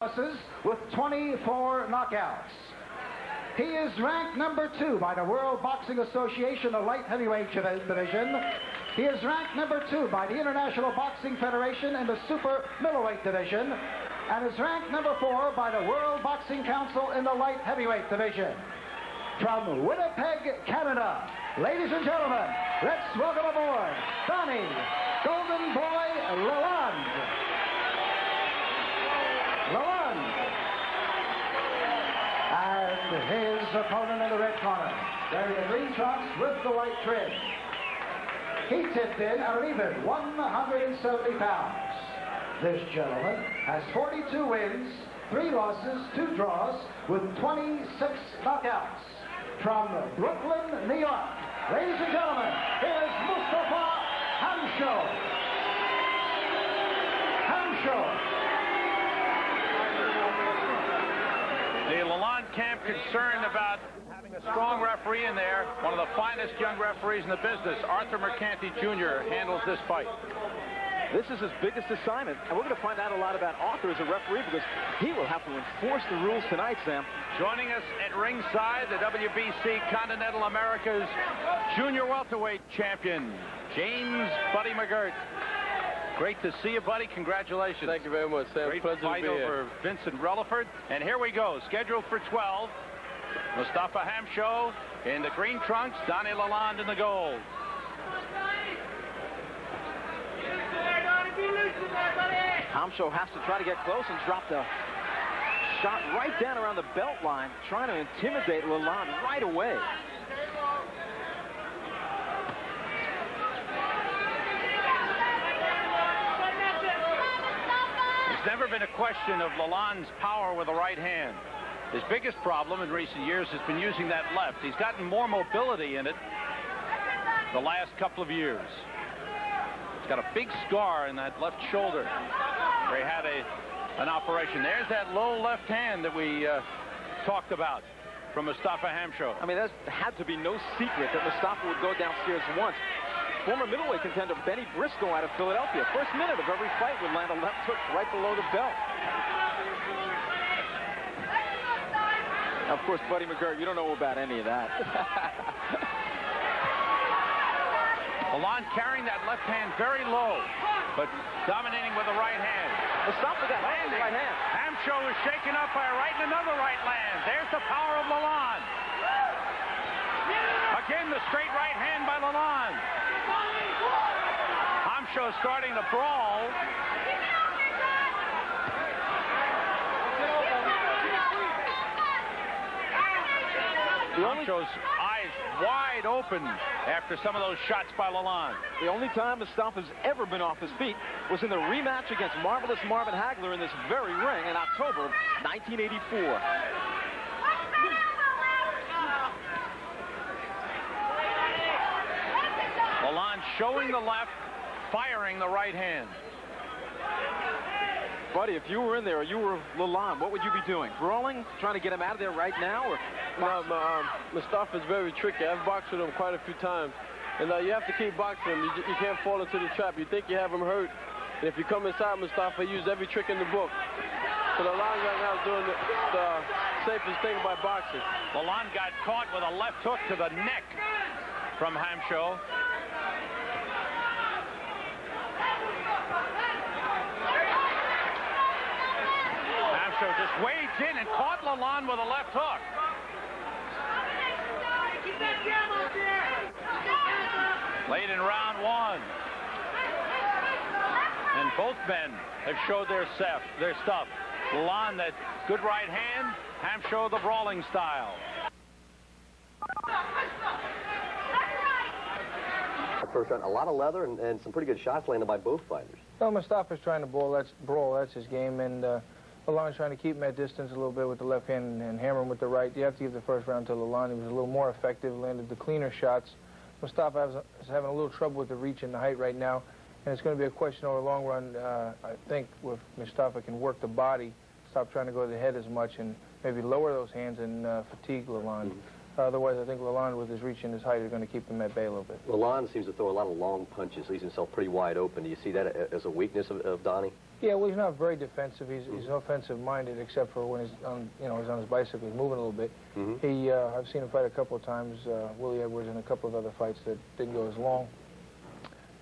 losses with 24 knockouts. He is ranked number 2 by the World Boxing Association, the light heavyweight division. He is ranked number 2 by the International Boxing Federation in the super middleweight division, and is ranked number 4 by the World Boxing Council in the light heavyweight division. From Winnipeg, Canada, ladies and gentlemen, let's welcome aboard Donny Golden Boy Lalonde. And his opponent in the red corner, wearing the green trunks with the white trim. He tipped in at an even 170 pounds. This gentleman has 42 wins, 3 losses, 2 draws, with 26 knockouts. From Brooklyn, New York, ladies and gentlemen, here's Mustafa Hamsho. The Lalonde camp concerned about having a strong referee in there. One of the finest young referees in the business, Arthur Mercanti Jr., handles this fight. This is his biggest assignment, and we're going to find out a lot about Arthur as a referee because he will have to enforce the rules tonight, Sam. Joining us at ringside, the WBC Continental America's junior welterweight champion, James Buddy McGirt. Great to see you, buddy. Congratulations. Thank you very much, Sam. Great Pleasure fight to be over here. Vincent Relaford. And here we go. Scheduled for 12. Mustafa Hamsho in the green trunks. Donny Lalonde in the gold. Hamsho has to try to get close and drop the shot right down around the belt line, trying to intimidate Lalonde right away. There's never been a question of Lalonde's power with the right hand. His biggest problem in recent years has been using that left. He's gotten more mobility in it the last couple of years. He's got a big scar in that left shoulder where he had an operation. There's that low left hand that we talked about from Mustafa Hamsho. I mean, that had to be no secret that Mustafa would go downstairs once. Former middleweight contender Benny Briscoe out of Philadelphia. First minute of every fight would land a left hook right below the belt. Of course, Buddy McGirt, you don't know about any of that. Lalonde carrying that left hand very low, but dominating with the right hand. Mustafa got landing. The right hand. Hamsho is shaken up by a right and another right land. There's the power of Lalonde. Again, the straight right hand by Lalonde. Hamsho starting to brawl. Hamsho's eyes wide open after some of those shots by Lalonde. The only time Mustafa's ever been off his feet was in the rematch against Marvelous Marvin Hagler in this very ring in October of 1984. Lalonde showing the left, firing the right hand. Buddy, if you were in there or you were Lalonde, what would you be doing? Brawling? Trying to get him out of there right now? Or No, Mustafa's very tricky. I've boxed with him quite a few times. And you have to keep boxing him. You can't fall into the trap. You think you have him hurt. And if you come inside Mustafa, he used every trick in the book. So Lalonde right now is doing the safest thing by boxing. Lalonde got caught with a left hook to the neck from Hamsho. Hamsho just wades in and caught Lalonde with a left hook. Late in round 1. And both men have showed their stuff. Lalonde, that good right hand. Hamsho, the brawling style. First round, a lot of leather and some pretty good shots landed by both fighters. Well, Mustafa's trying to brawl. That's his game, and Lalonde's trying to keep him at distance a little bit with the left hand and hammer him with the right. You have to give the first round to Lalonde. He was a little more effective, landed the cleaner shots. Mustafa is having a little trouble with the reach and the height right now, and it's going to be a question over the long run, I think, if Mustafa can work the body, stop trying to go to the head as much, and maybe lower those hands and fatigue Lalonde. Otherwise, I think Lalonde, with his reach and his height, are going to keep him at bay a little bit. Lalonde seems to throw a lot of long punches, leaves himself pretty wide open. Do you see that as a weakness of Donny? Yeah, well, he's not very defensive. He's offensive-minded, except for when he's on, he's on his bicycle. He's moving a little bit. I've seen him fight a couple of times. Willie Edwards and a couple of other fights that didn't go as long.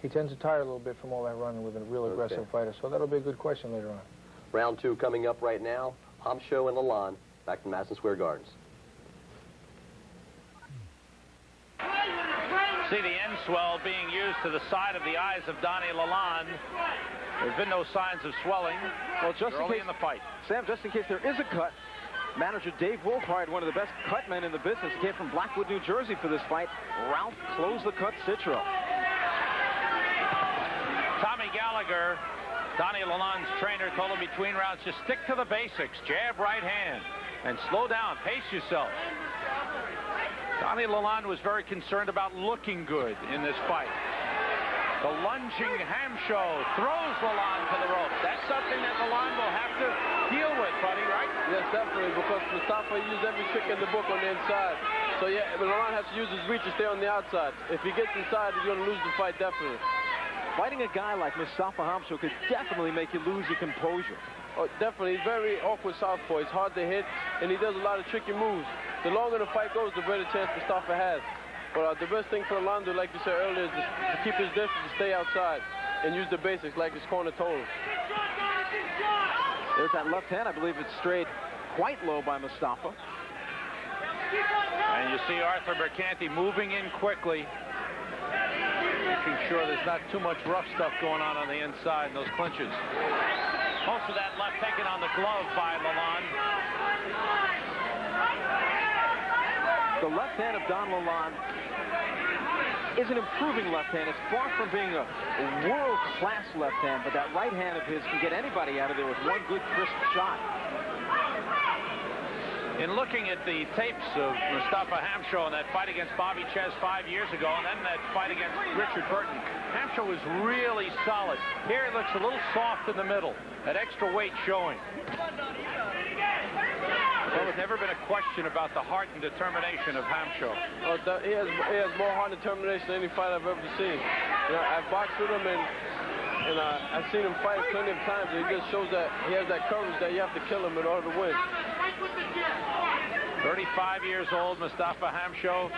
He tends to tire a little bit from all that running with a real aggressive fighter. So that'll be a good question later on. Round 2 coming up right now. Hamsho and Lalonde back to Madison Square Gardens. See the end swell being used to the side of the eyes of Donny Lalonde. There's been no signs of swelling. Well, just early in the fight. Sam, just in case there is a cut, manager Dave Wolf hired one of the best cut men in the business. He came from Blackwood, New Jersey for this fight. Ralph Close the Cut Citro. Tommy Gallagher, Donny Lalonde's trainer, told him between rounds, just stick to the basics. Jab, right hand, and slow down. Pace yourself. Donny Lalonde was very concerned about looking good in this fight. The lunging Hamsho throws Lalonde to the ropes. That's something that Lalonde will have to deal with, buddy, right? Yes, definitely, because Mustafa used every trick in the book on the inside. So, yeah, but Lalonde has to use his reach to stay on the outside. If he gets inside, he's going to lose the fight, definitely. Fighting a guy like Mustafa Hamsho could definitely make you lose your composure. Oh, definitely. He's very awkward southpaw. He's hard to hit, and he does a lot of tricky moves. The longer the fight goes, the better chance Mustafa has. But the best thing for Lalonde, like you said earlier, is to keep his distance, to stay outside, and use the basics like his corner told him. There's that left hand. I believe it's strayed quite low by Mustafa. And you see Arthur Mercanti moving in quickly, making sure there's not too much rough stuff going on the inside in those clinches. Most of that left taken on the glove by Lalonde. The left hand of Don Lalonde is an improving left hand. It's far from being a world-class left hand, but that right hand of his can get anybody out of there with one good, crisp shot. In looking at the tapes of Mustafa Hamsho in that fight against Bobby Ches 5 years ago, and then that fight against Richard Burton, Hamsho was really solid. Here it looks a little soft in the middle, that extra weight showing. There's never been a question about the heart and determination of Hamsho. Oh, he has more heart and determination than any fight I've ever seen. I've boxed with him, and I've seen him fight plenty of times, and he just shows that he has that courage that you have to kill him in order to win. 35 years old, Mustafa Hamsho.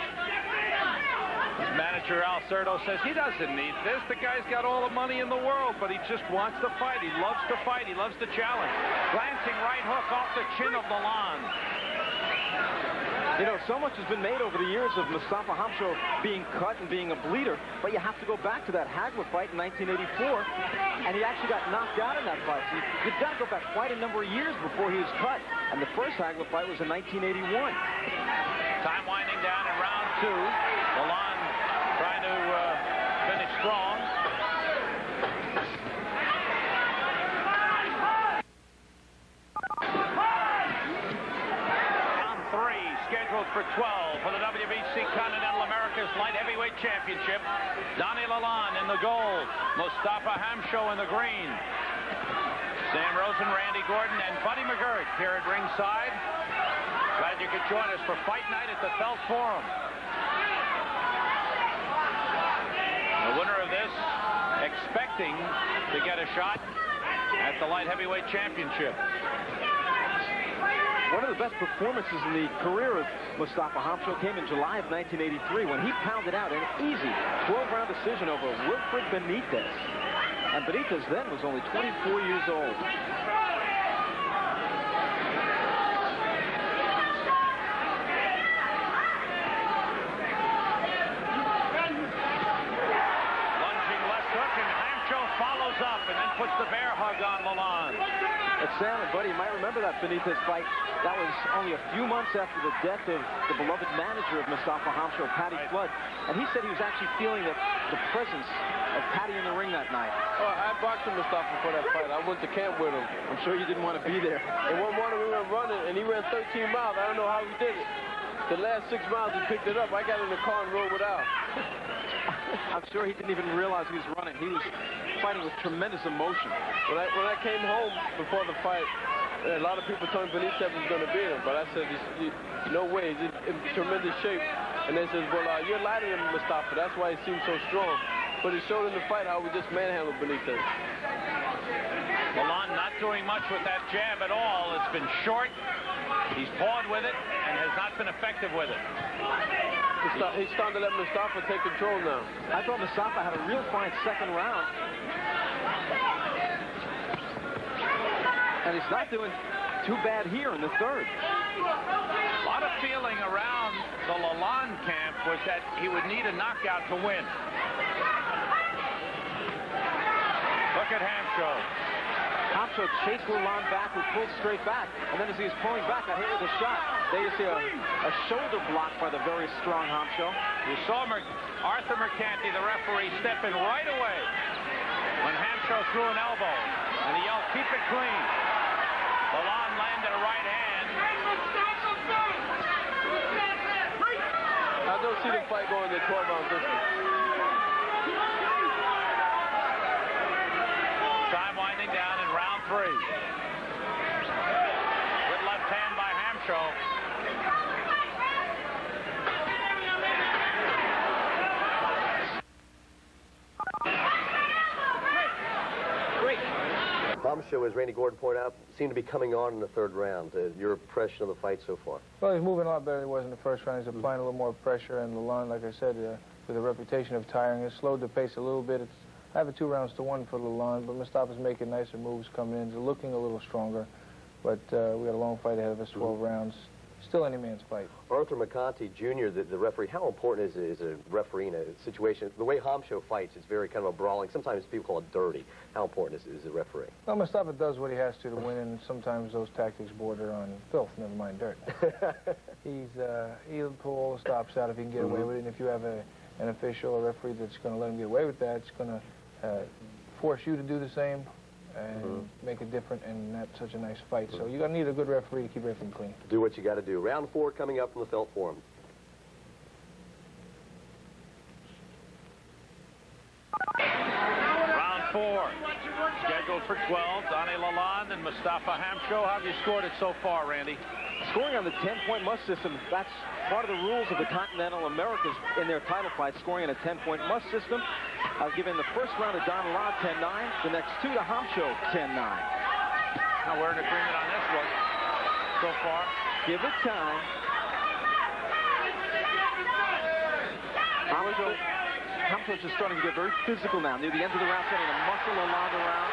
His manager Al Cerdo says he doesn't need this. The guy's got all the money in the world, but he just wants to fight. He loves to fight. He loves to challenge. Glancing right hook off the chin of Lalonde. You know, so much has been made over the years of Mustafa Hamsho being cut and being a bleeder, but you have to go back to that Hagler fight in 1984, and he actually got knocked out in that fight. So you've got to go back quite a number of years before he was cut, and the first Hagler fight was in 1981. Time winding down in round 2. Lalonde trying to finish strong. Scheduled for 12 for the WBC Continental Americas Light Heavyweight Championship. Donny Lalonde in the gold, Mustafa Hamsho in the green. Sam Rosen, Randy Gordon, and Buddy McGirt here at ringside. Glad you could join us for Fight Night at the Felt Forum. The winner of this expecting to get a shot at the Light Heavyweight Championship. One of the best performances in the career of Mustafa Hamsho came in July of 1983 when he pounded out an easy 12-round decision over Wilfred Benitez. And Benitez then was only 24 years old. Lunging left hook, and Hamsho follows up and then puts the bear hug on Lalonde. But Sam and Buddy, you might remember that Benitez fight. That was only a few months after the death of the beloved manager of Mustafa Hamsho, Patty Flood. And he said he was actually feeling the presence of Patty in the ring that night. Oh, I boxed with Mustafa for that fight. I went to camp with him. I'm sure you didn't want to be there. And one morning we went running, and he ran 13 miles. I don't know how he did it. The last 6 miles he picked it up. I got in the car and rode without. I'm sure he didn't even realize he was running. He was fighting with tremendous emotion. When I came home before the fight, a lot of people told me Benitez was going to beat him, but I said, no way, he's in tremendous shape. And they said, well, you're lighter than Mustafa, that's why he seems so strong. But it showed in the fight how we just manhandled Benitez. Lalonde not doing much with that jab at all. It's been short. He's pawed with it and has not been effective with it. He's starting to let Mustafa take control now. I thought Mustafa had a real fine second round. And he's not doing too bad here in the third. A lot of feeling around the Lalonde camp was that he would need a knockout to win. Look at Hamsho. Hamsho chased Lalonde back, who pulled straight back. And then as he was pulling back, got hit with a shot. There you see a shoulder block by the very strong Hamsho. You saw Arthur Mercanti, the referee, step in right away when Hamsho threw an elbow. And he yelled, "Keep it clean." Lalonde landed a right hand. I don't see the fight going to 12-round distance. Time winding down in round 3. Good left hand by Hamsho. Hamsho, as Randy Gordon pointed out, seemed to be coming on in the third round. Your impression of the fight so far? Well, he's moving a lot better than he was in the first round. He's applying a little more pressure, and Lalonde, like I said, with a reputation of tiring, has slowed the pace a little bit. I have a 2-rounds-to-1 for Lalonde, but Mustafa's making nicer moves coming in. He's looking a little stronger, but we got a long fight ahead of us, 12 rounds. Still any man's fight. Arthur Mercanti Jr., the referee, how important is a referee in a situation? The way Hamsho fights is very kind of a brawling. Sometimes people call it dirty. How important is a referee? Well, Mustafa does what he has to win, and sometimes those tactics border on filth, never mind dirt. He'll pull all the stops out if he can get away with it, and if you have an official or referee that's going to let him get away with that, it's going to force you to do the same and make it different and not such a nice fight. So you need a good referee to keep everything clean. Do what you got to do. Round 4 coming up from the Felt Forum. Round 4. Scheduled for 12. Donny Lalonde and Mustafa Hamsho. How have you scored it so far, Randy? Scoring on the 10-point must system, that's part of the rules of the Continental Americas in their title fight, scoring on a 10-point must system. Giving the first round to Donny Lalonde 10-9, the next 2 to Hamsho 10-9. Now we're in agreement on this one so far. Give it time. Hamsho's just starting to get very physical now. Near the end of the round, starting to muscle Lalonde around.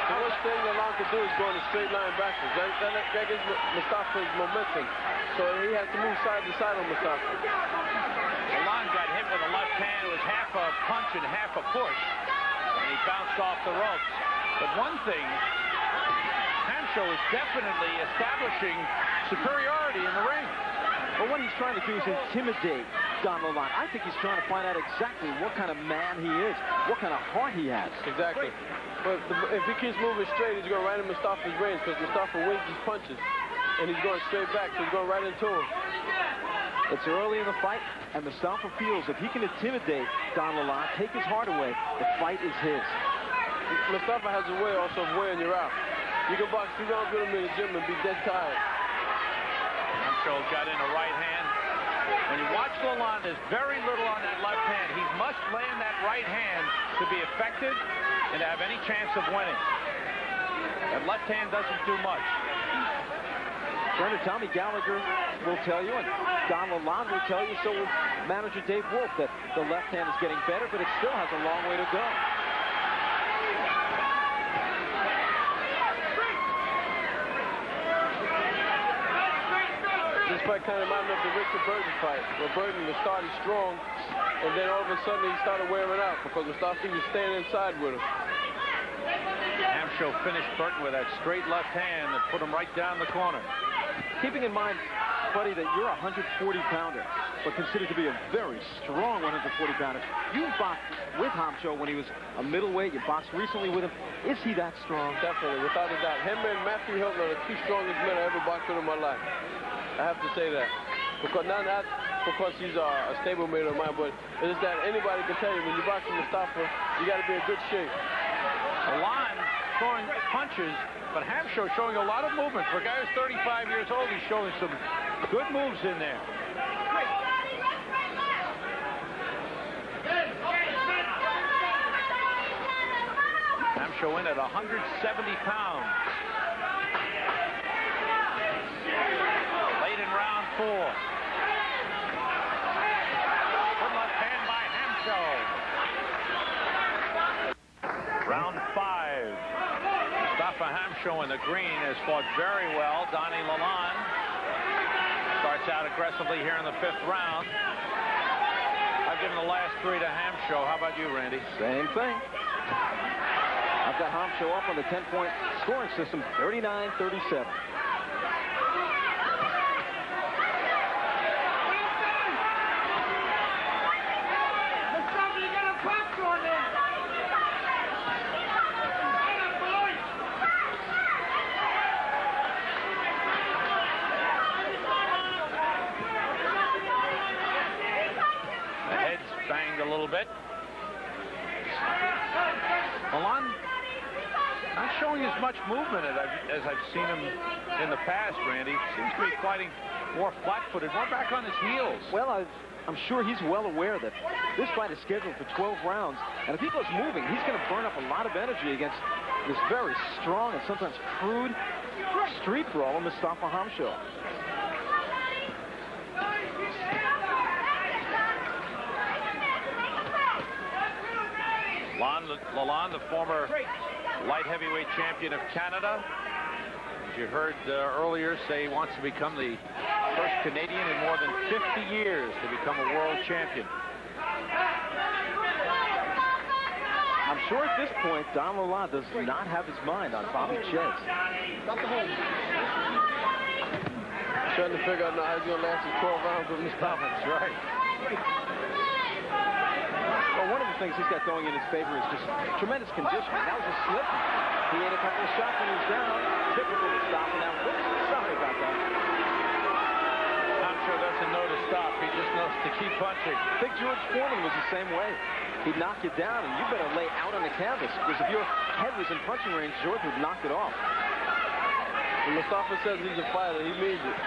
The worst thing Lalonde could do is go in a straight line backwards. That gives Mustafa's momentum. So he has to move side to side on Mustafa. Lalonde got hit with a left hand. It was half a punch and half a push. And he bounced off the ropes. But one thing, Hamsho is definitely establishing superiority in the ring. But what he's trying to do is intimidate Donny Lalonde. I think he's trying to find out exactly what kind of man he is, what kind of heart he has. Exactly. But if he keeps moving straight, he's going right in Mustafa's range because Mustafa wins his punches. And he's going straight back, so he's going right into him. It's early in the fight, and Mustafa feels if he can intimidate Donny Lalonde, take his heart away, the fight is his. Mustafa has a way also of wearing you out. You can box 2 rounds with him in the gym and be dead tired. Hamsho got in a right hand. When you watch Lalonde, there's very little on that left hand. He must land that right hand to be effective and to have any chance of winning. That left hand doesn't do much. Trainer Tommy Gallagher will tell you, and Donny Lalonde will tell you, so will manager Dave Wolf, that the left hand is getting better, but it still has a long way to go. This fight kind of reminded me of the Richard Burton fight, where Burton was started strong, and then all of a sudden he started wearing out because Mustafa was staying inside with him. Hamsho finished Burton with that straight left hand that put him right down the corner. Keeping in mind, buddy, that you're a 140-pounder, but considered to be a very strong 140-pounder. You boxed with Hamsho when he was a middleweight. You boxed recently with him. Is he that strong? Definitely, without a doubt. Him and Matthew Hilton are the 2 strongest men I ever boxed with in my life. I have to say that. Because not because he's a stablemate of mine, but it's that anybody can tell you when you box with Mustafa, you got to be in good shape. Lalonde throwing punches, but Hamsho showing a lot of movement. For a guy who's 35 years old, he's showing some good moves in there. Hamsho in at 170 pounds. Late in round 4. Good left hand by Hamsho. Round 5. Mustafa Hamsho in the green has fought very well. Donny Lalonde starts out aggressively here in the 5th round. I've given the last 3 to Hamsho. How about you, Randy? Same thing. I've got Hamsho up on the 10-point scoring system, 39-37. A little bit. Lalonde not showing as much movement as I've seen him in the past, Randy. Seems to be fighting more flat-footed, more back on his heels. Well, I'm sure he's well aware that this fight is scheduled for 12 rounds, and if he goes moving, he's going to burn up a lot of energy against this very strong and sometimes crude street brawler, Mustafa Hamsho. Lalonde, the former light heavyweight champion of Canada, as you heard earlier, say he wants to become the first Canadian in more than 50 years to become a world champion. I'm sure at this point, Don Lalonde does not have his mind on Bobby Chez. Trying to figure out how he's going to last his 12 rounds with Mustafa. That's right. Well, one of the things he's got going in his favor is just tremendous conditioning. That was a slip. He ate a couple of shots when he was down. Typical Mustafa. Now, sorry about that. Hamsho doesn't know to stop. He just knows to keep punching. Big George Foreman was the same way. He'd knock you down, and you better lay out on the canvas, because if your head was in punching range, George would knock it off. When Mustafa says he's a fighter, he means it.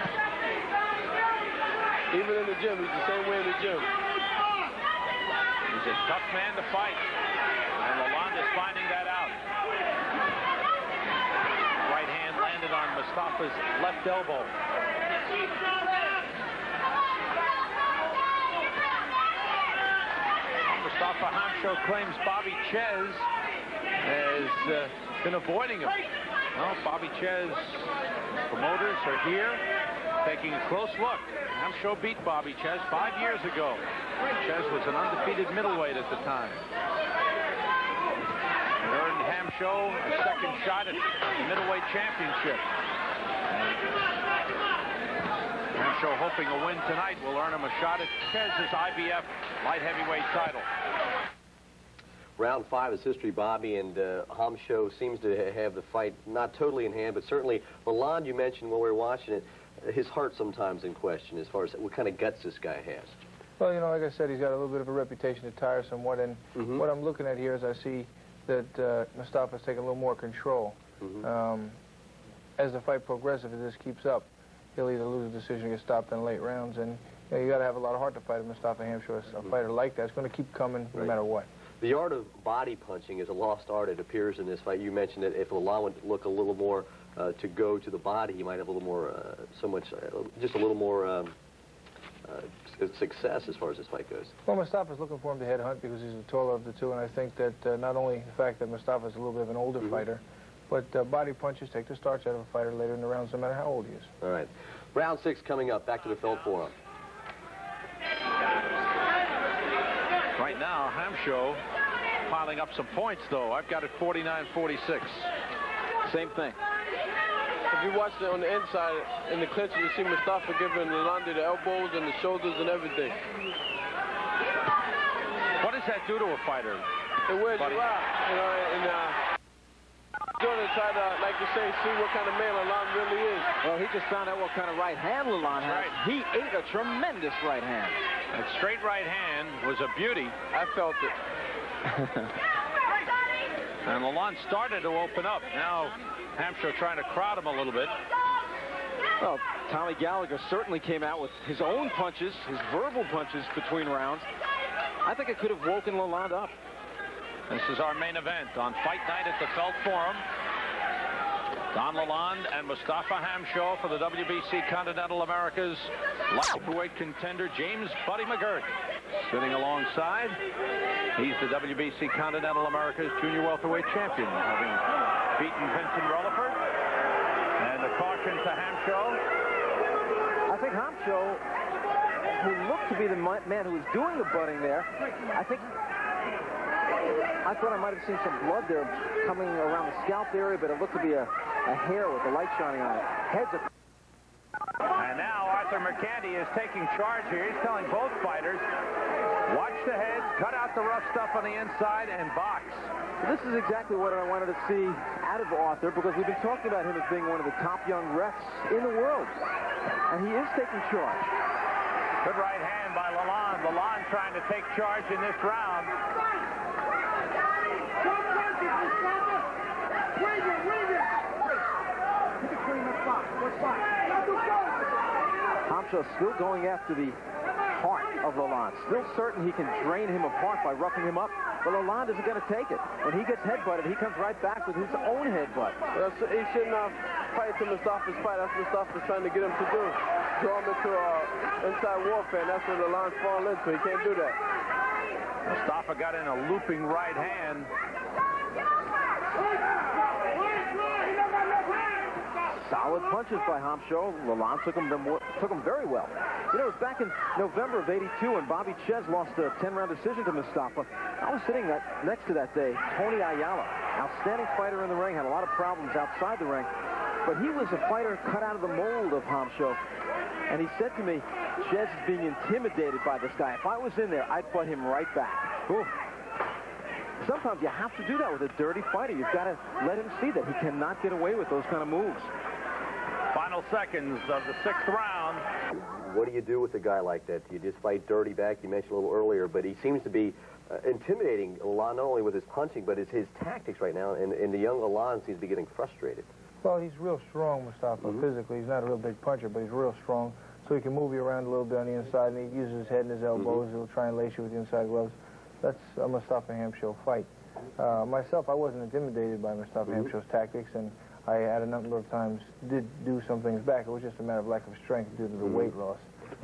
Even in the gym, he's the same way in the gym. He's a tough man to fight, and Lalonde is finding that out. Right hand landed on Mustafa's left elbow. Mustafa Hamsho claims Bobby Chez has been avoiding him. Well, Bobby Chez promoters are here taking a close look. Hamsho beat Bobby Chez 5 years ago. Chez was an undefeated middleweight at the time. It earned Hamsho a second shot at the middleweight championship. Hamsho, hoping a win tonight, will earn him a shot at Chez's IBF light heavyweight title. Round 5 is history, Bobby, and Hamsho seems to have the fight not totally in hand, but certainly Lalonde, you mentioned when we were watching it, his heart sometimes in question as far as what kind of guts this guy has. Well, you know, like I said, he's got a little bit of a reputation to tire somewhat, and what I'm looking at here is I see that Mustafa's taking a little more control. As the fight progresses, if this keeps up, he'll either lose a decision or get stopped in late rounds, and you got to have a lot of heart to fight Mustafa Hamsho. A fighter like that is going to keep coming no matter what. The art of body punching is a lost art, it appears, in this fight. You mentioned that if Lalonde would look a little more to go to the body, he might have a little more, just a little more success as far as this fight goes. Well, Mustafa's looking for him to headhunt because he's the taller of the two, and I think that not only the fact that Mustafa's a little bit of an older fighter, but body punches take the starch out of a fighter later in the rounds, no matter how old he is. All right. Round 6 coming up. Back to the Feld Forum. Right now, Hamsho piling up some points, though. I've got it 49-46. Same thing. If you watch it on the inside, in the clinch, you see Mustafa giving Lalonde the elbows and the shoulders and everything. What does that do to a fighter? It wears you out, you know, and Jordan tried to, like you say, see what kind of man Lalonde really is. Well, he just found out what kind of right hand Lalonde has. Right. He ate a tremendous right hand. That straight right hand was a beauty. I felt it. And Lalonde started to open up. Now, Hamsho trying to crowd him a little bit. Well, Tommy Gallagher certainly came out with his own punches, his verbal punches between rounds. I think it could have woken Lalonde up. This is our main event on Fight Night at the Felt Forum. Donny Lalonde and Mustafa Hamsho for the WBC Continental Americas lightweight contender James Buddy McGirt. Sitting alongside, he's the WBC Continental Americas Junior Welterweight champion, having beaten Vincent Rutherford. And the caution to Hamsho. I think Hamsho, who looked to be the man who was doing the butting there, I thought I might have seen some blood there coming around the scalp area, but it looked to be a hair with the light shining on it. Heads are... And now Arthur McCandy is taking charge here. He's telling both fighters, watch the heads, cut out the rough stuff on the inside, and box. This is exactly what I wanted to see out of Arthur, because we've been talking about him as being one of the top young refs in the world. And he is taking charge. Good right hand by Lalonde. Lalonde trying to take charge in this round. Hamsho still going after the heart of Lalonde. Still certain he can drain him apart by roughing him up. But Lalonde isn't going to take it. When he gets headbutted, he comes right back with his own headbutt. He shouldn't fight to Mustafa's fight. That's what Mustafa's trying to get him to do. Draw him into inside warfare, and that's what Lalonde's falling into. He can't do that. Mustafa got in a looping right hand. Solid punches by Hamsho. Lalonde took him very well. You know, it was back in November of '82 when Bobby Ches lost a 10-round decision to Mustafa. I was sitting next to that day, Tony Ayala. Outstanding fighter in the ring, had a lot of problems outside the ring. But he was a fighter cut out of the mold of Hamsho. And he said to me, Ches is being intimidated by this guy. If I was in there, I'd butt him right back. Ooh. Sometimes you have to do that with a dirty fighter. You've got to let him see that he cannot get away with those kind of moves. Final seconds of the 6th round. What do you do with a guy like that? Do you just fight dirty back? You mentioned a little earlier, but he seems to be intimidating Lalonde, not only with his punching, but his tactics right now, and the young Lalonde seems to be getting frustrated. Well, he's real strong, Mustafa, physically. He's not a real big puncher, but he's real strong, so he can move you around a little bit on the inside, and he uses his head and his elbows. He'll try and lace you with the inside gloves. That's a Mustafa Hamsho fight. Myself, I wasn't intimidated by Mustafa Hamsho's tactics, and I, at a number of times, did do some things back. It was just a matter of lack of strength due to the weight loss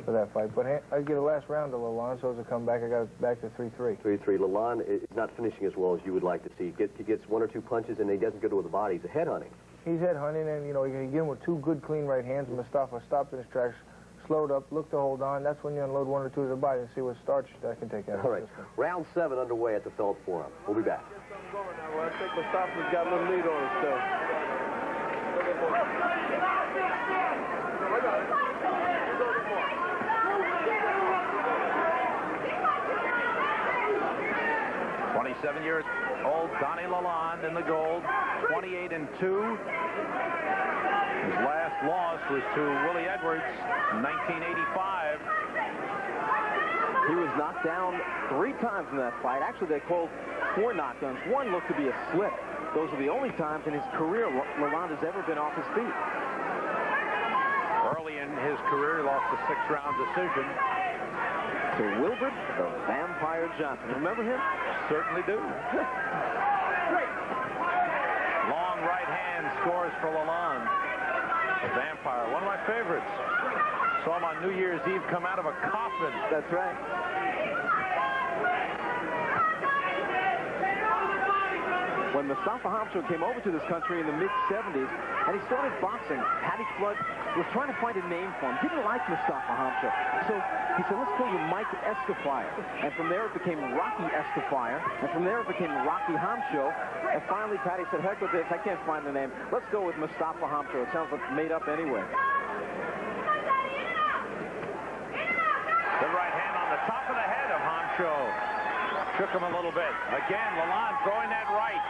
for that fight. But I get a last round to Lalonde, so as a comeback, I got it back to 3-3. 3-3. Lalonde is not finishing as well as you would like to see. He gets 1 or 2 punches, and he doesn't go to the body. He's head-hunting. He's head-hunting, and, you know, you get him with 2 good, clean right hands, and Mustafa stopped in his tracks, slowed up, looked to hold on. That's when you unload 1 or 2 of the body and see what starch that can take out of the system. Round 7 underway at the Felt Forum. We'll be back. Well, I think Mustafa's got a little lead on him still. 27-year-old Donny Lalonde in the gold, 28-2. His last loss was to Willie Edwards in 1985. He was knocked down 3 times in that fight. Actually, they called 4 knockdowns. 1 looked to be a slip. Those are the only times in his career Lalonde has ever been off his feet. Early in his career, he lost a 6-round decision to Wilbert the Vampire Johnson. Remember him? Certainly do. Long right hand scores for Lalonde. The Vampire, one of my favorites. Saw him on New Year's Eve come out of a coffin. That's right. When Mustafa Hamsho came over to this country in the mid-70s, and he started boxing, Patty Flood was trying to find a name for him. Didn't like Mustafa Hamsho. So he said, let's call you Mike Escafire. And from there it became Rocky Escafire. And from there it became Rocky Hamsho. And finally Patty said, heck with this, I can't find the name. Let's go with Mustafa Hamsho. It sounds like made up anyway. Good right hand on the top of the head of Hamsho. Shook him a little bit. Again, Lalonde throwing that right.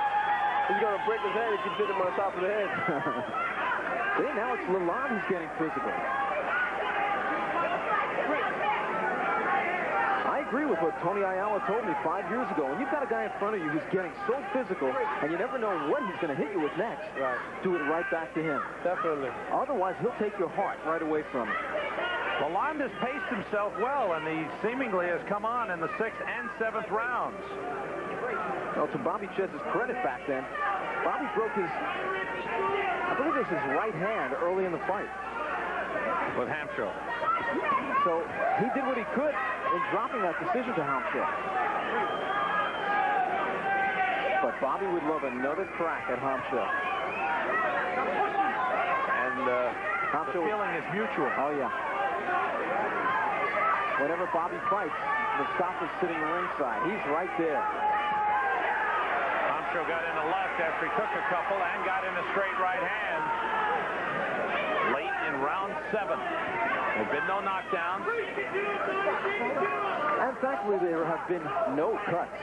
He's going to break his head if you hit him on the top of the head. See, now it's Lalonde who's getting physical. I agree with what Tony Ayala told me 5 years ago. When you've got a guy in front of you who's getting so physical, and you never know what he's going to hit you with next, do it right back to him. Definitely. Otherwise, he'll take your heart right away from you. Lalonde has paced himself well, and he seemingly has come on in the 6th and 7th rounds. Well, to Bobby Chetz's credit back then, Bobby broke his, I believe it was his right hand early in the fight. With Hamsho. So he did what he could in dropping that decision to Hamsho. But Bobby would love another crack at Hamsho. And the feeling is mutual. Oh, yeah. Whenever Bobby fights, Mustafa's sitting ringside. He's right there. Hamsho got in the left after he took a couple and got in a straight right hand. Late in round 7. There's been no knockdowns. And thankfully, there have been no cuts.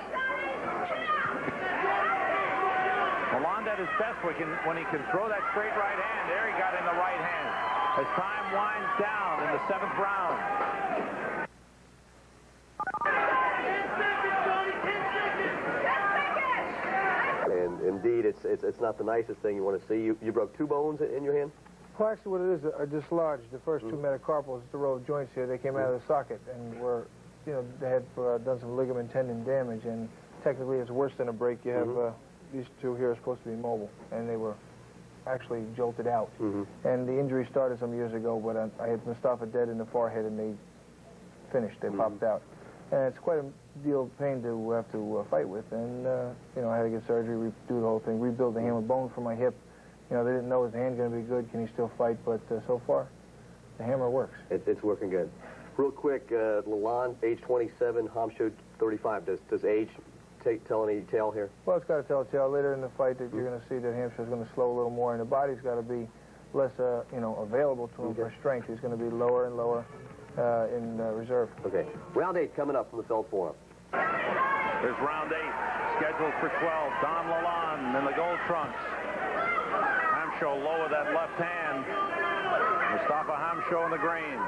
Lalonde at his best when he can throw that straight right hand. There he got in the right hand. As time winds down in the 7th round. And indeed, it's not the nicest thing you want to see. You broke 2 bones in your hand? Well, actually, what it is, are dislodged. The first 2 metacarpals, the row of joints here, they came out of the socket and were, they had done some ligament tendon damage, and technically it's worse than a break. You have these 2 here are supposed to be mobile, and they were actually jolted out. And the injury started some years ago, but I had Mustafa dead in the forehead, and they finished. They popped out. And it's quite a deal of pain to have to fight with. And, I had to get surgery, do the whole thing, rebuild the hammer bone for my hip. They didn't know, is the hand going to be good? Can he still fight? But so far, the hammer works. It's working good. Real quick, Lalonde, age 27, Hamsho, 35. Does age tell any tale here? Well, it's got to tell a tale. Later in the fight that you're going to see that Hamsho's going to slow a little more, and the body's got to be less, available to him for strength. He's going to be lower and lower in reserve. Okay. Round 8 coming up from the Feld Forum. There's round 8, scheduled for 12. Don Lalonde in the gold trunks. Hamsho lower that left hand. Mustafa Hamsho in the green.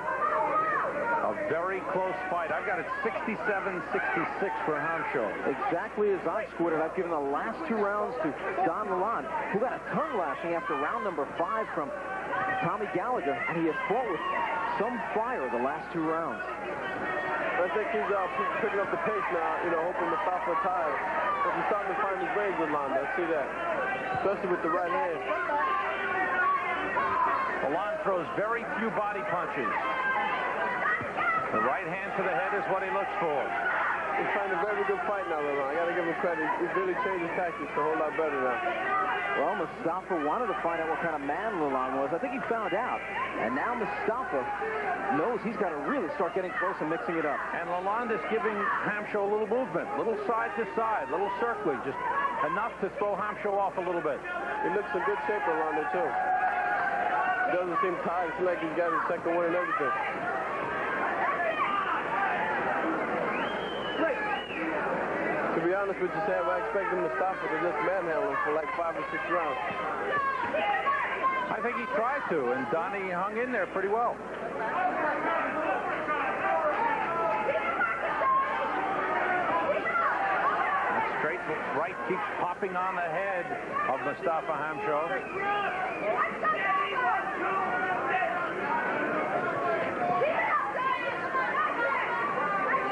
A very close fight. I've got it 67-66 for Hamsho. Exactly as I scored it. I've given the last 2 rounds to Don Lalonde, who got a tongue lashing after round number 5 from Tommy Gallagher, and he has fought with some fire the last 2 rounds. I think he's picking up the pace now, hoping Mustafa tired. But he's starting to find his range with Lalonde. I see that, especially with the right hand. Lalonde throws very few body punches. The right hand to the head is what he looks for. He's playing a very good fight now, Lalonde. I got to give him credit. He's really changed his tactics a whole lot better now. Well, Mustafa wanted to find out what kind of man Lalonde was. I think he found out. And now Mustafa knows he's got to really start getting close and mixing it up. And Lalonde is giving Hamsho a little movement, little side to side, little circling, just enough to throw Hamsho off a little bit. He looks in good shape, Lalonde, too. He doesn't seem tired. It's like he's got his second win and everything. To be honest with you, Sam, I expected Mustafa to just manhandle him for like 5 or 6 rounds. I think he tried to, and Donny hung in there pretty well. That straight right keeps popping on the head of Mustafa Hamsho.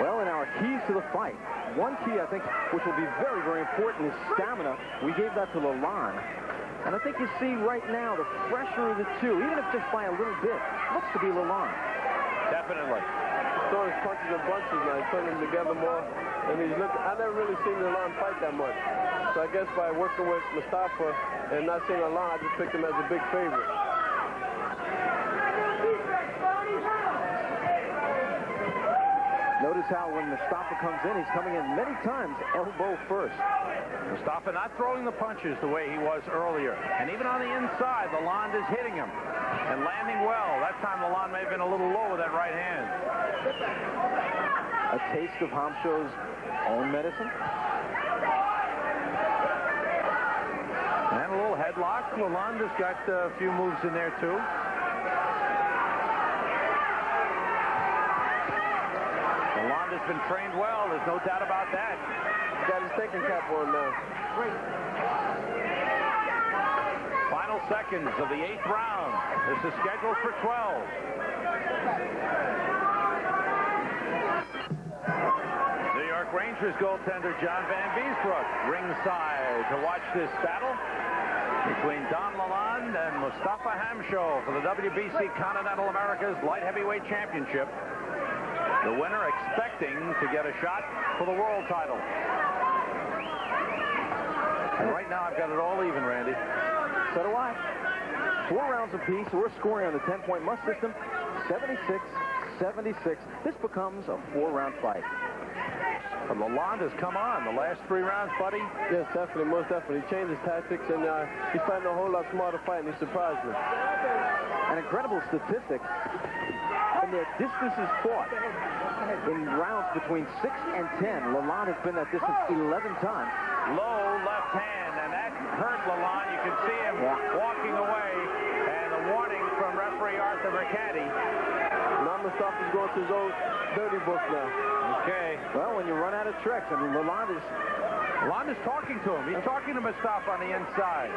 Well, in our keys to the fight, one key, I think, which will be very, very important is stamina. We gave that to Lalonde. And I think you see right now the fresher of the 2, even if just by a little bit, looks to be Lalonde. Definitely. Throwing his punches in bunches now. He's putting them together more. And I never really seen Lalonde fight that much. So I guess by working with Mustafa and not seeing Lalonde, I just picked him as a big favorite. Notice how when Mustafa comes in, he's coming in many times elbow first. Mustafa not throwing the punches the way he was earlier. And even on the inside, Lalonde is hitting him and landing well. That time Lalonde may have been a little low with that right hand. A taste of Hamsho's own medicine. And a little headlock. Lalonde has got a few moves in there, too. Lalonde has been trained well. There's no doubt about that. He's got his thinking cap on now. Final seconds of the 8th round. This is scheduled for 12. New York York Rangers goaltender John Van Beesbrook ringside to watch this battle between Donny Lalonde and Mustafa Hamsho for the WBC Continental America's Light Heavyweight Championship. The winner expecting to get a shot for the world title. And right now I've got it all even, Randy. So do I. 4 rounds apiece. We're scoring on the 10-point must system. 76-76. This becomes a 4-round fight. But Lalonde has come on the last 3 rounds, buddy. Yes, definitely, most definitely. He changed his tactics, and he's fighting a whole lot smarter fight, and he surprised me. An incredible statistic in the distances fought in rounds between 6 and 10. Lalonde has been that distance 11 times. Low left hand, and that hurt Lalonde. You can see him walking away, and the warning from referee Arthur Mercati. Now Mustafa's going to his old dirty book now. Okay. Well, when you run out of tricks, and Lalonde is talking to him. He's talking to Mustafa on the inside.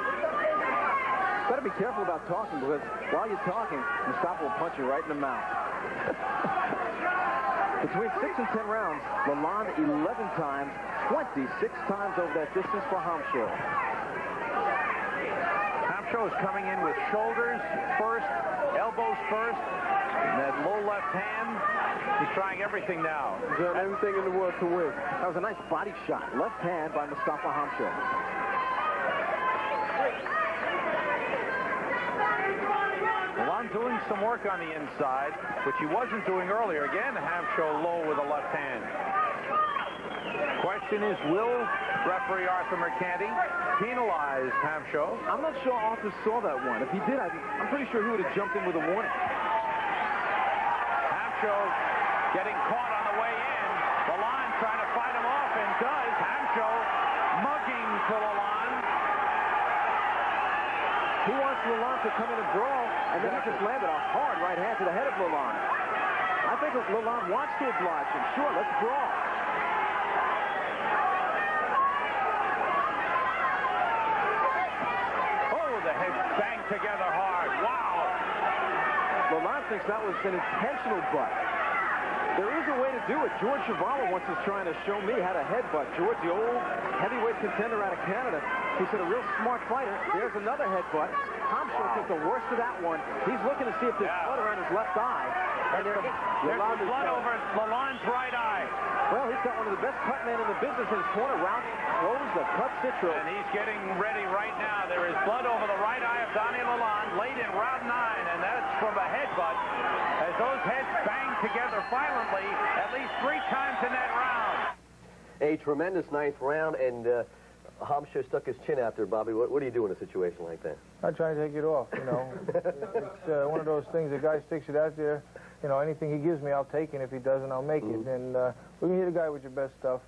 Got to be careful about talking, because while you're talking, Mustafa will punch you right in the mouth. Between 6 and 10 rounds, Lalonde 11 times, 26 times over that distance for Hamsho. Hamsho is coming in with shoulders first, elbows first, and that low left hand. He's trying everything now. He's done everything in the world to win. That was a nice body shot. Left hand by Mustafa Hamsho. Lalonde doing some work on the inside, which he wasn't doing earlier. Again, Hamsho low with a left hand. Question is, will referee Arthur Mercati penalize Hamsho? I'm not sure Arthur saw that one. If he did, I'm pretty sure he would have jumped in with a warning. Hamsho getting caught on the way in. Lalonde trying to fight him off, and does. Hamsho mugging to Lalonde. He wants Lalonde to come in and brawl, and then he just landed a hard right hand to the head of Lalonde. I think Lalonde wants to oblige him. Sure, let's brawl. Oh, the heads banged together hard. Wow. Lalonde thinks that was an intentional butt. There is a way to do it. George Chuvalo once was trying to show me how to headbutt. George, the old heavyweight contender out of Canada, he said a real smart fighter. There's another headbutt. Hamsho took the worst of that one. He's looking to see if there's blood around his left eye. And there's blood over Lalonde's right eye. Well, he's got one of the best cut men in the business in his corner. Round close the cut citro. And he's getting ready right now. There is blood over the right eye of Donny Lalonde late in round 9, and that's from a headbutt. As those heads bang together violently at least 3 times in that round. A tremendous 9th round, and Hamsho stuck his chin out there, Bobby. What do you do in a situation like that? I try to take it off, you know. It's one of those things, the guy sticks it out there. You know, anything he gives me, I'll take it. If he doesn't, I'll make it. And we can hit a guy with your best stuff.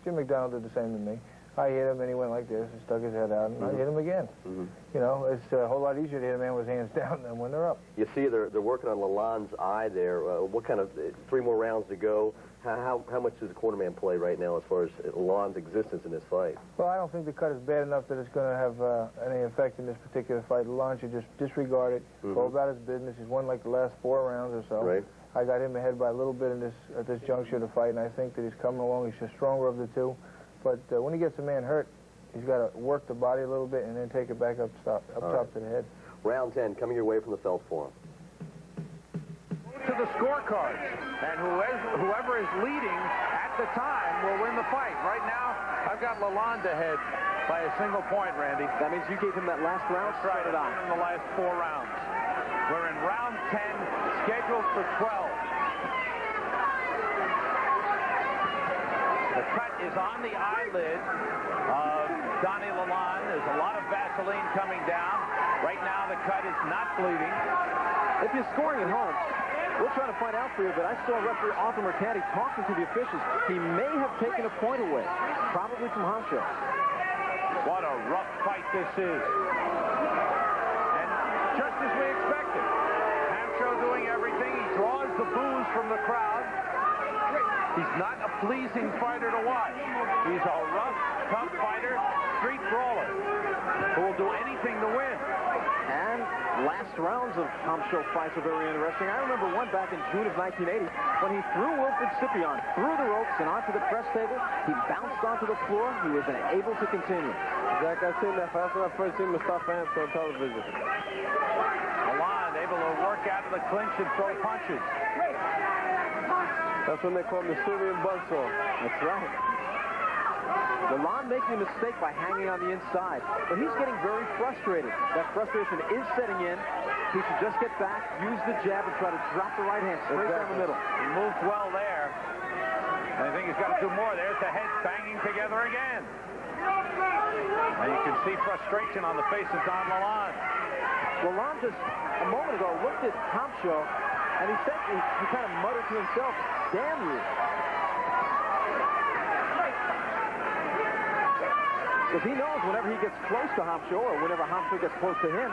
Jim McDonald did the same to me. I hit him, and he went like this and stuck his head out, and I hit him again. You know, it's a whole lot easier to hit a man with his hands down than when they're up. You see they're working on Lalonde's eye there. What kind of 3 more rounds to go? How much does the cornerman play right now as far as Lalonde's existence in this fight? Well, I don't think the cut is bad enough that it's going to have any effect in this particular fight. Lalonde should just disregard it, go about his business. He's won like the last 4 rounds or so. Right. I got him ahead by a little bit in at this juncture of the fight, and I think that he's coming along. He's the stronger of the two. But when he gets a man hurt, he's got to work the body a little bit and then take it back up top to the head. Round 10 coming your way from the Felt Forum. To the scorecards, and whoever is leading at the time will win the fight. Right now, I've got Lalonde ahead by a single point, Randy. That means you gave him that last round? That's right. So did I. In the last 4 rounds. We're in round 10, scheduled for 12. The cut is on the eyelid of Donny Lalonde. There's a lot of Vaseline coming down. Right now, the cut is not bleeding. If you're scoring at home, we'll try to find out for you, but I saw referee Arthur Mercati talking to the officials. He may have taken a point away, probably from Hamsho. What a rough fight this is. And just as we expected, Hamsho doing everything. He draws the boos from the crowd. He's not a pleasing fighter to watch. He's a rough, tough fighter, street brawler, who will do anything to win. And last rounds of Hamsho fights are very interesting. I remember one back in June of 1980 when he threw Wilfred Scipion through the ropes and onto the press table. He bounced onto the floor. He was unable to continue. Zach, I've seen that fight. That's when I first seen Mustafa Hamsho on television. Lalonde able to work out of the clinch and throw punches. That's when they call him the Syrian buzzsaw. That's right. Lalonde making a mistake by hanging on the inside, but he's getting very frustrated. That frustration is setting in. He should just get back, use the jab, and try to drop the right hand straight down the middle. He moved well there. I think he's got to do more. There's the heads banging together again. And you can see frustration on the face of Don Lalonde. Lalonde just a moment ago looked at Hamsho, and he said he kind of muttered to himself, "Damn you." Because he knows whenever he gets close to Hamsho, or whenever Hamsho gets close to him,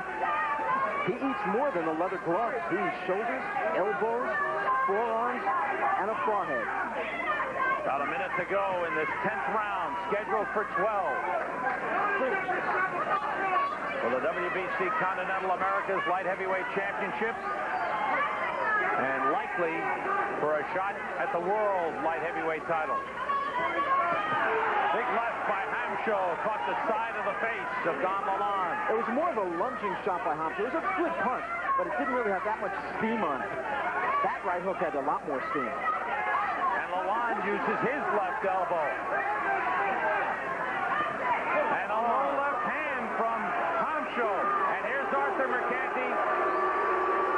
he eats more than the leather gloves. He eats shoulders, elbows, forearms, and a forehead. About a minute to go in this 10th round, scheduled for 12. For the WBC Continental America's Light Heavyweight Championship. And likely for a shot at the World Light Heavyweight title. Big left by Hamsho, caught the side of the face of Don Lalonde. It was more of a lunging shot by Hamsho. It was a good punch, but it didn't really have that much steam on it. That right hook had a lot more steam. And Lalonde uses his left elbow. And a low left hand from Hamsho. And here's Arthur Mercanti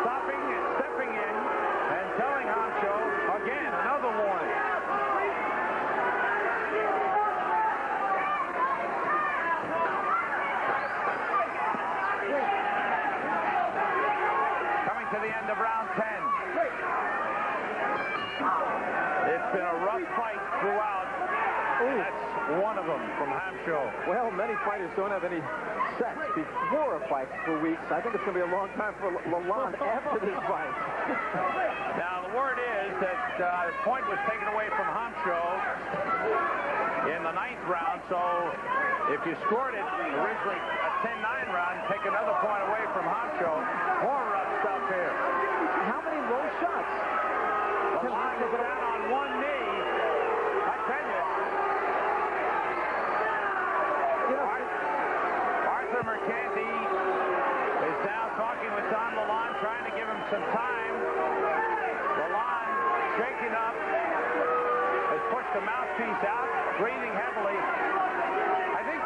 stopping and stepping in and telling Hamsho, again, another warning. Coming to the end of round 10. It's been a rough fight throughout. That's one of them from Hamsho. Well, many fighters don't have any sets before a fight for weeks. I think it's going to be a long time for Lalonde after this fight. Now, the word is that his point was taken away from Hamsho in the 9th round, so if you scored it originally a 10-9 round, take another point away from Hamsho. More rough stuff here. How many low shots? Lalonde is down on one knee. I tell you. Arthur Mercanti is now talking with Don Lalonde, trying to give him some time. Lalonde shaking up, has pushed the mouthpiece out, breathing heavily. I think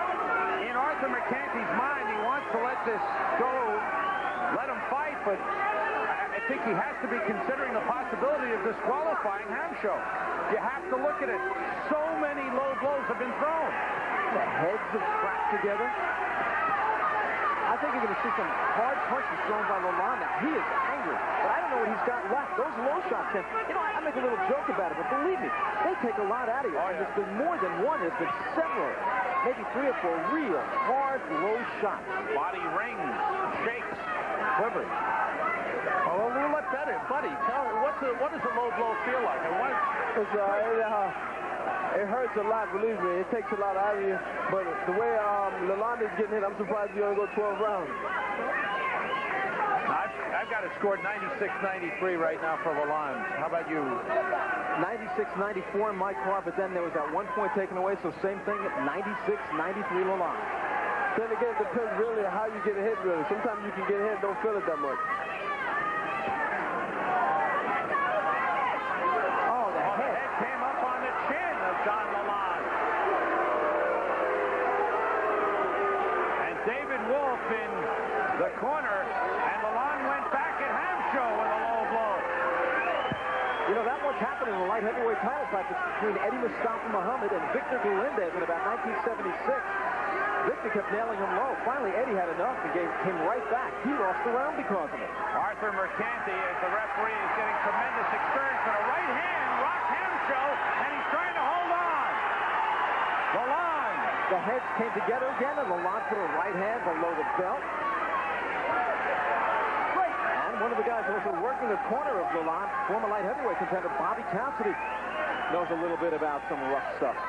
in Arthur Mercanti's mind, he wants to let this go, let him fight, but I think he has to be considering the possibility of disqualifying Hamsho. You have to look at it. So many low blows have been thrown. The heads have cracked together. I think you're going to see some hard punches thrown by Lalonde now. He is angry, but I don't know what he's got left. Those low shots, Ken, you know, I make a little joke about it, but believe me, they take a lot out of you. Oh, and yeah. there's been more than one. There's been several, maybe 3 or 4 real hard low shots. Body rings, shakes, quivers. Oh, we'll let that in. Buddy, tell me, what does a low blow feel like? And what? It hurts a lot, believe me. It takes a lot out of you. But the way Lalonde is getting hit, I'm surprised he only go 12 rounds. I've got it scored 96-93 right now for Lalonde. How about you? 96-94 in my car, but then there was that 1 point taken away, so same thing at 96-93 Lalonde. Then again, it depends really on how you get hit, really. Sometimes you can get hit and don't feel it that much. The head came up on the chin of Don Lalonde. And David Wolf in the corner, and Lalonde went back at Hamsho with a low blow. You know, that once happened in the light heavyweight title fight between Eddie Mustafa Muhammad and Victor Galindez in about 1976. Victor kept nailing him low. Finally, Eddie had enough and came right back. He lost the round because of it. Arthur Mercanti, as the referee, is getting tremendous experience with a right hand, rock Hamsho, and he's trying to hold on. Lalonde. The heads came together again, and Lalonde put a right hand below the belt. And one of the guys also working the corner of Lalonde, former light heavyweight contender Bobby Cassidy, knows a little bit about some rough stuff.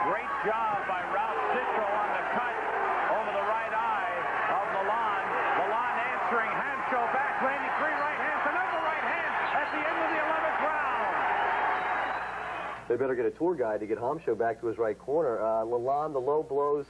Great job by Ralph Citro on the cut over the right eye of Lalonde. Lalonde answering landing 3 right hands, another right hand at the end of the 11th round. They better get a tour guide to get Hamsho back to his right corner. Lalonde, the low blows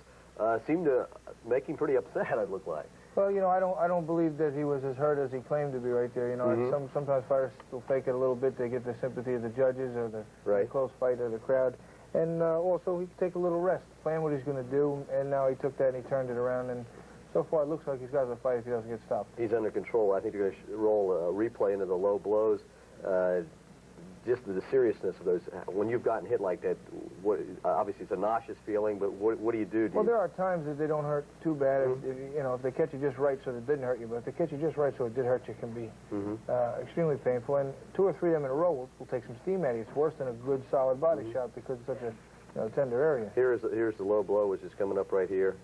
seemed to make him pretty upset, it looked like. Well, you know, I don't believe that he was as hurt as he claimed to be right there. You know, sometimes fighters will fake it a little bit to get the sympathy of the judges or the close fight of the crowd. And also, he could take a little rest, plan what he's going to do, and now he took that and he turned it around. And so far, it looks like he's got the fight if he doesn't get stopped. He's under control. I think they're going to roll a replay into the low blows. Just the seriousness of those. When you've gotten hit like that, obviously it's a nauseous feeling, but what do you do? Well, there are times that they don't hurt too bad. If they catch you just right so that it didn't hurt you, but if they catch you just right so it did hurt you, it can be extremely painful. And 2 or 3 of them in a row will take some steam out of you. It's worse than a good, solid body shot because it's such a tender area. Here's the low blow, which is coming up right here.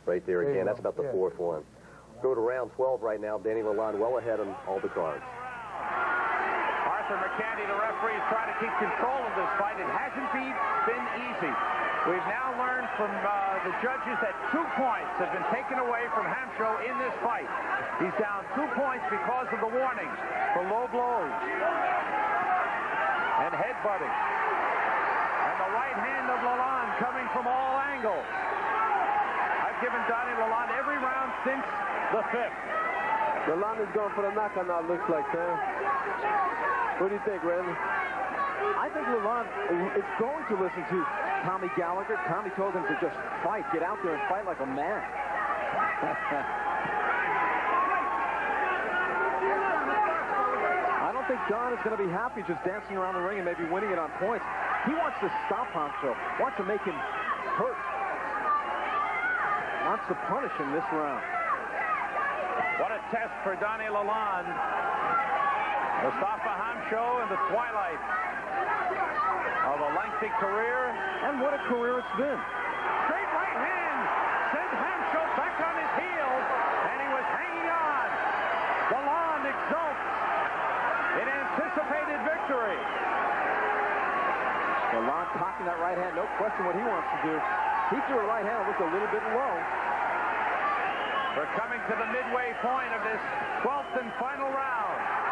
Right there again. That's about the 4th one. Go to round 12 right now. Donny Lalonde well ahead on all the cards. Arthur McCandy, the referee, is trying to keep control of this fight. It hasn't been easy. We've now learned from the judges that 2 points have been taken away from Hamsho in this fight. He's down 2 points because of the warnings for low blows and headbutting. And the right hand of Lalonde coming from all angles. I've given Donny Lalonde every round since the 5th. Lalonde is going for the knockout now, looks like, Sam. What do you think, Randy? I think Lalonde is going to listen to Tommy Gallagher. Tommy told him to just fight, get out there and fight like a man. I don't think Don is going to be happy just dancing around the ring and maybe winning it on points. He wants to stop Hamsho, wants to make him hurt, wants to punish him this round. What a test for Donny Lalonde. Mustafa Hamsho in the twilight of a lengthy career. And what a career it's been. Straight right hand sent Hamsho back on his heels, and he was hanging on. Lalonde exults in anticipated victory. Lalonde cocking that right hand, no question what he wants to do. He threw a right hand, looked a little bit low. We're coming to the midway point of this 12th and final round.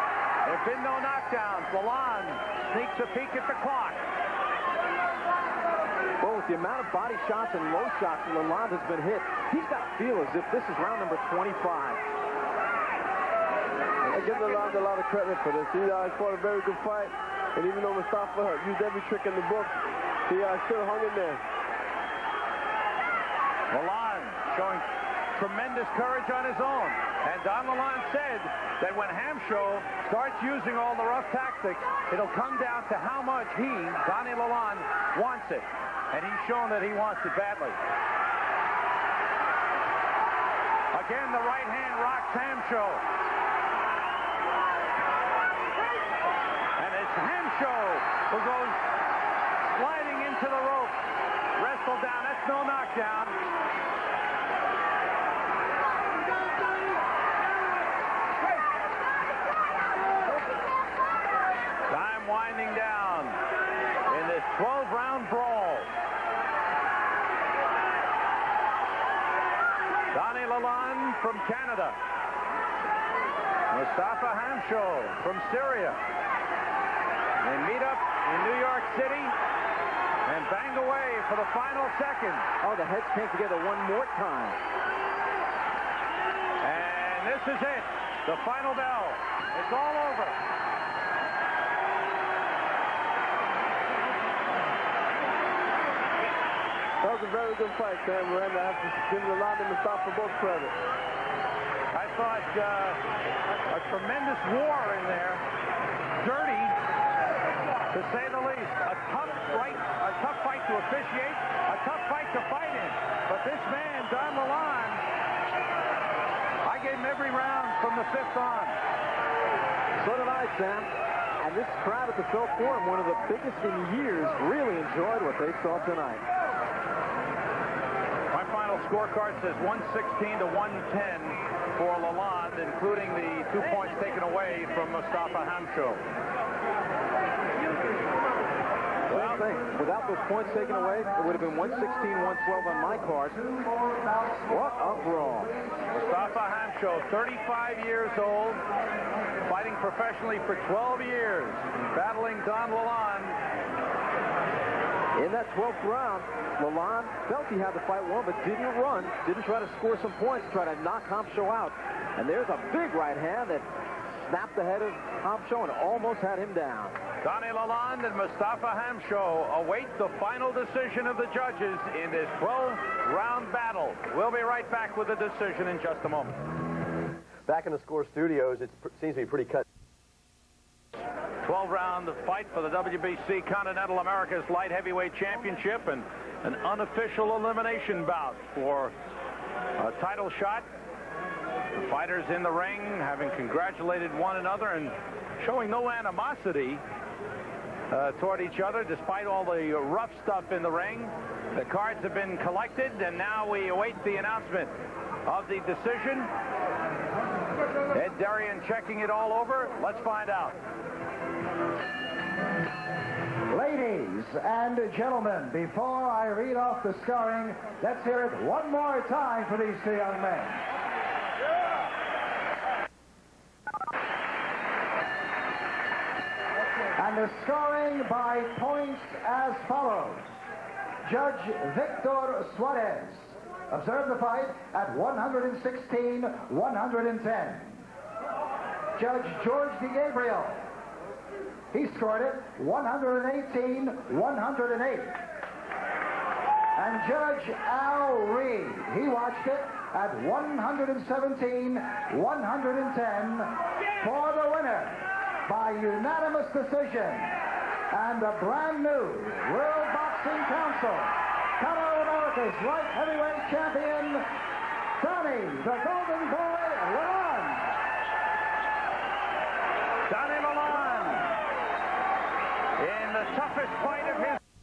There have been no knockdowns. Lalonde sneaks a peek at the clock. Well, with the amount of body shots and low shots that Lalonde has been hit, he's got to feel as if this is round number 25. I give Lalonde a lot of credit for this. He fought a very good fight, and even though Mustafa used every trick in the book, he still hung in there. Lalonde showing tremendous courage on his own. And Don Lalonde said that when Hamsho starts using all the rough tactics, it'll come down to how much he, Donny Lalonde, wants it. And he's shown that he wants it badly. Again, the right hand rocks Hamsho. And it's Hamsho who goes sliding into the rope. Wrestled down. That's no knockdown. Winding down in this 12-round brawl. Donny Lalonde from Canada. Mustafa Hamsho from Syria. They meet up in New York City and bang away for the final second. Oh, the heads came together one more time. And this is it. The final bell. It's all over. That was a very good fight, Sam. Miranda. I have to give Lalonde and Mustafa both credit. I thought a tremendous war in there. Dirty, to say the least. A tough fight to officiate, a tough fight to fight in. But this man, Don Lalonde, I gave him every round from the 5th on. So did I, Sam. And this crowd at the Phil Forum, one of the biggest in years, really enjoyed what they saw tonight. My final scorecard says 116 to 110 for Lalonde, including the 2 points taken away from Mustafa Hamsho. same thing. Without those points taken away, it would have been 116, 112 on my card. What a brawl. Mustafa Hamsho, 35 years old, fighting professionally for 12 years, battling Donny Lalonde. In that 12th round, Lalonde felt he had the fight won, but didn't run, didn't try to score some points, try to knock Hamsho out. And there's a big right hand that snapped the head of Hamsho and almost had him down. Donny Lalonde and Mustafa Hamsho await the final decision of the judges in this 12-round battle. We'll be right back with the decision in just a moment. Back in the Score studios, it seems to be pretty cut. 12-round fight for the WBC Continental America's Light Heavyweight Championship and an unofficial elimination bout for a title shot. The fighters in the ring having congratulated one another and showing no animosity toward each other despite all the rough stuff in the ring. The cards have been collected and now we await the announcement of the decision. Ed Darien checking it all over. Let's find out. Ladies and gentlemen, before I read off the scoring, let's hear it one more time for these two young men. And the scoring by points as follows. Judge Victor Suarez observed the fight at 116-110. Judge George DeGabriel, he scored it 118-108. And Judge Al Reed, he watched it at 117-110 for the winner by unanimous decision. And the brand new World Boxing Council, Color America's light heavyweight champion, Donny the Golden Boy Lalonde. Donny Lalonde, in the toughest fight of his